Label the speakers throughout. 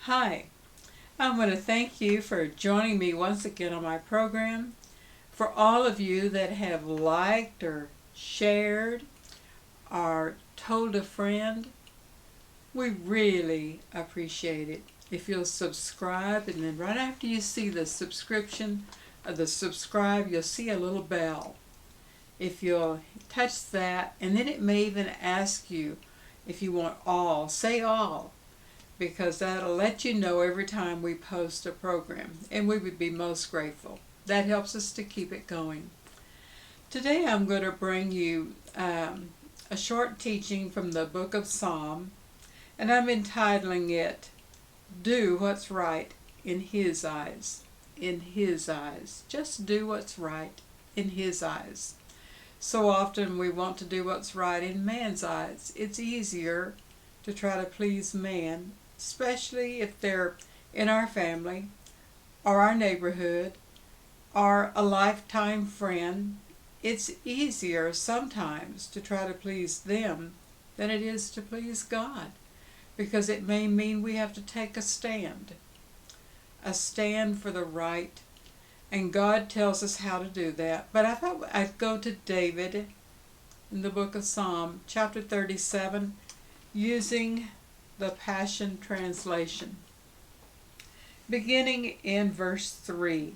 Speaker 1: Hi, I want to thank you for joining me once again on my program. For all of you that have liked or shared or told a friend, we really appreciate it. If you'll subscribe, and then right after you see the subscription or the subscribe, you'll see a little bell. If you'll touch that, and then it may even ask you if you want all, say all, because that'll let you know every time we post a program, and we would be most grateful. That helps us to keep it going. Today I'm going to bring you a short teaching from the book of Psalm, and I'm entitling it, Do What's Right in His Eyes. In His eyes. Just do what's right in His eyes. So often we want to do what's right in man's eyes. It's easier to try to please man, especially if they're in our family or our neighborhood or a lifetime friend. It's easier sometimes to try to please them than it is to please God, because it may mean we have to take a stand for the right, and God tells us how to do that. But I thought I'd go to David in the book of Psalm, chapter 37, using the Passion Translation. Beginning in verse 3.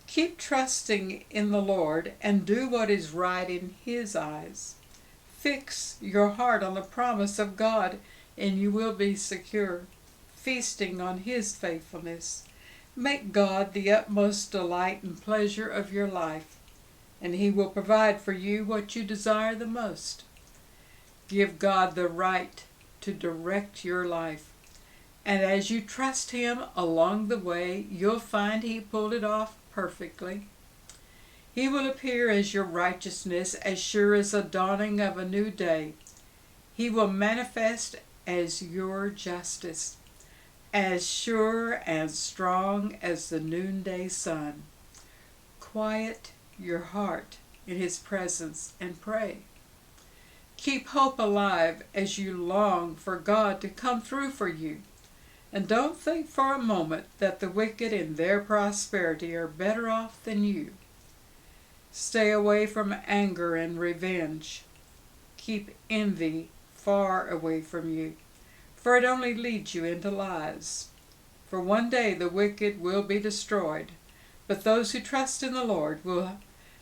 Speaker 1: Keep trusting in the Lord and do what is right in His eyes. Fix your heart on the promise of God and you will be secure, feasting on His faithfulness. Make God the utmost delight and pleasure of your life, and He will provide for you what you desire the most. Give God the right to direct your life, and as you trust Him along the way, you'll find He pulled it off perfectly. He will appear as your righteousness, as sure as the dawning of a new day. He will manifest as your justice, as sure and strong as the noonday sun. Quiet your heart in His presence and pray. Keep hope alive as you long for God to come through for you. And don't think for a moment that the wicked in their prosperity are better off than you. Stay away from anger and revenge. Keep envy far away from you, for it only leads you into lies. For one day the wicked will be destroyed, but those who trust in the Lord will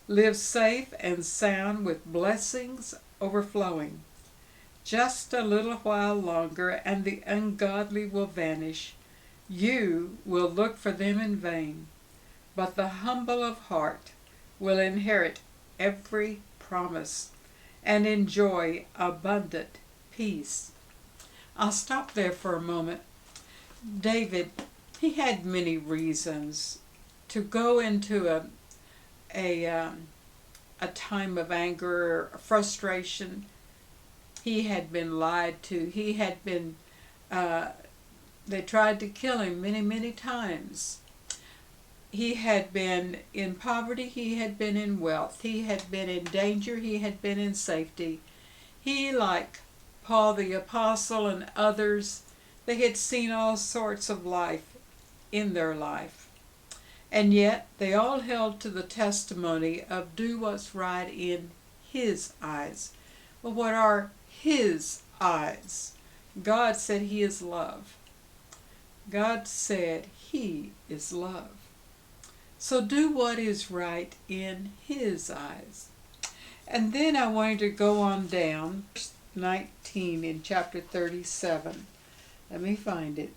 Speaker 1: live safe and sound with blessings overflowing. Just a little while longer and the ungodly will vanish. You will look for them in vain, but the humble of heart will inherit every promise and enjoy abundant peace. I'll stop there for a moment. David, he had many reasons to go into a time of anger or frustration. He had been lied to. He had been, they tried to kill him many, many times. He had been in poverty. He had been in wealth. He had been in danger. He had been in safety. He, like Paul the Apostle and others, they had seen all sorts of life in their life. And yet they all held to the testimony of do what's right in His eyes. Well, what are His eyes? God said He is love. God said He is love. So do what is right in His eyes. And then I wanted to go on down, verse 19 in chapter 37. Let me find it.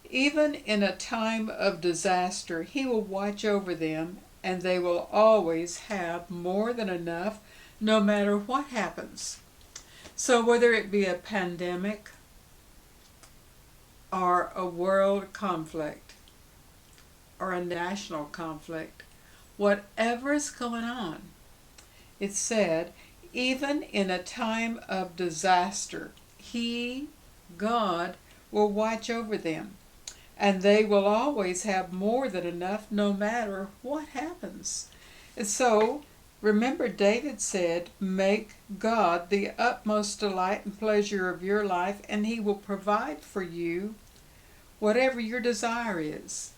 Speaker 1: Even in a time of disaster, He will watch over them, and they will always have more than enough, no matter what happens. So whether it be a pandemic or a world conflict or a national conflict, whatever is going on, it said, even in a time of disaster, He, God, will watch over them, and they will always have more than enough no matter what happens. And so, remember David said, make God the utmost delight and pleasure of your life, and He will provide for you whatever your desire is.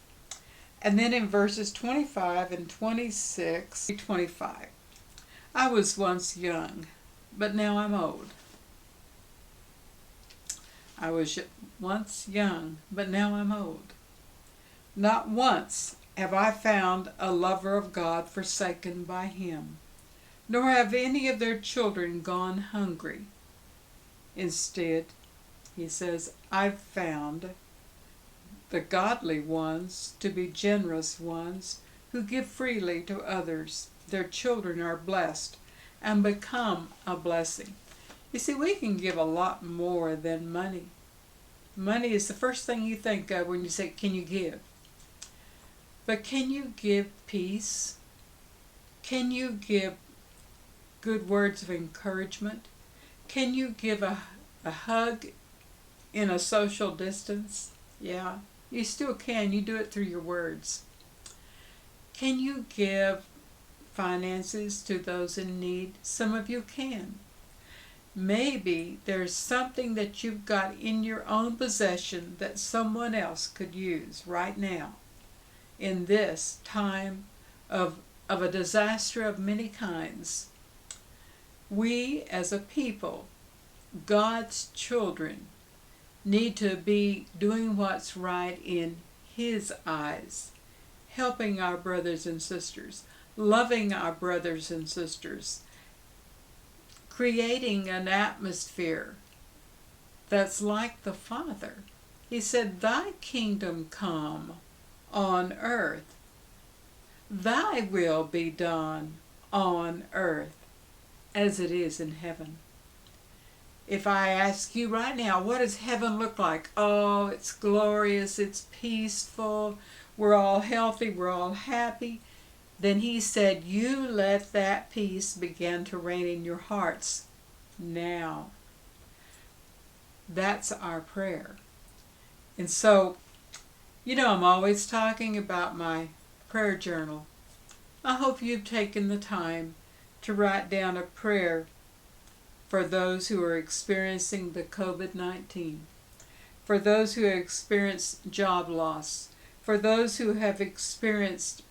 Speaker 1: And then in verses 25 and 26, 25, I was once young, but now I'm old. I was once young, but now I'm old. Not once have I found a lover of God forsaken by him, nor have any of their children gone hungry. Instead, he says, I've found the godly ones to be generous ones who give freely to others. Their children are blessed and become a blessing. You see, we can give a lot more than money. Money is the first thing you think of when you say, can you give? But can you give peace? Can you give good words of encouragement? Can you give a hug in a social distance? Yeah, you still can. You do it through your words. Can you give finances to those in need? Some of you can. Maybe there's something that you've got in your own possession that someone else could use right now in this time of a disaster of many kinds. We as a people, God's children, need to be doing what's right in his eyes, helping our brothers and sisters, loving our brothers and sisters, creating an atmosphere that's like the Father. He said, thy kingdom come on earth. Thy will be done on earth as it is in heaven. If I ask you right now, what does heaven look like? Oh, it's glorious, it's peaceful, we're all healthy, we're all happy. Then he said, you let that peace begin to reign in your hearts now. That's our prayer. And so, I'm always talking about my prayer journal. I hope you've taken the time to write down a prayer for those who are experiencing the COVID-19, for those who have experienced job loss, for those who have experienced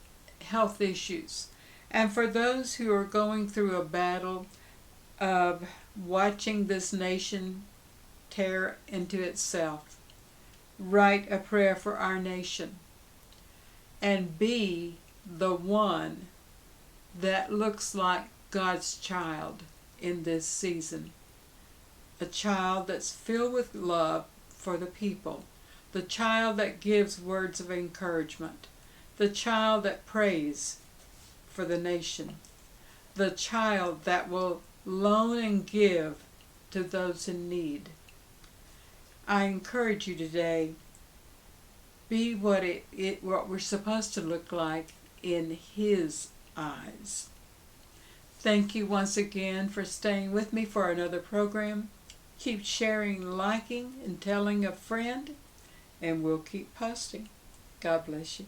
Speaker 1: health issues, and for those who are going through a battle of watching this nation tear into itself. Write a prayer for our nation and be the one that looks like God's child in this season. A child that's filled with love for the people. The child that gives words of encouragement. The child that prays for the nation. The child that will loan and give to those in need. I encourage you today, be what we're supposed to look like in his eyes. Thank you once again for staying with me for another program. Keep sharing, liking, and telling a friend, and we'll keep posting. God bless you.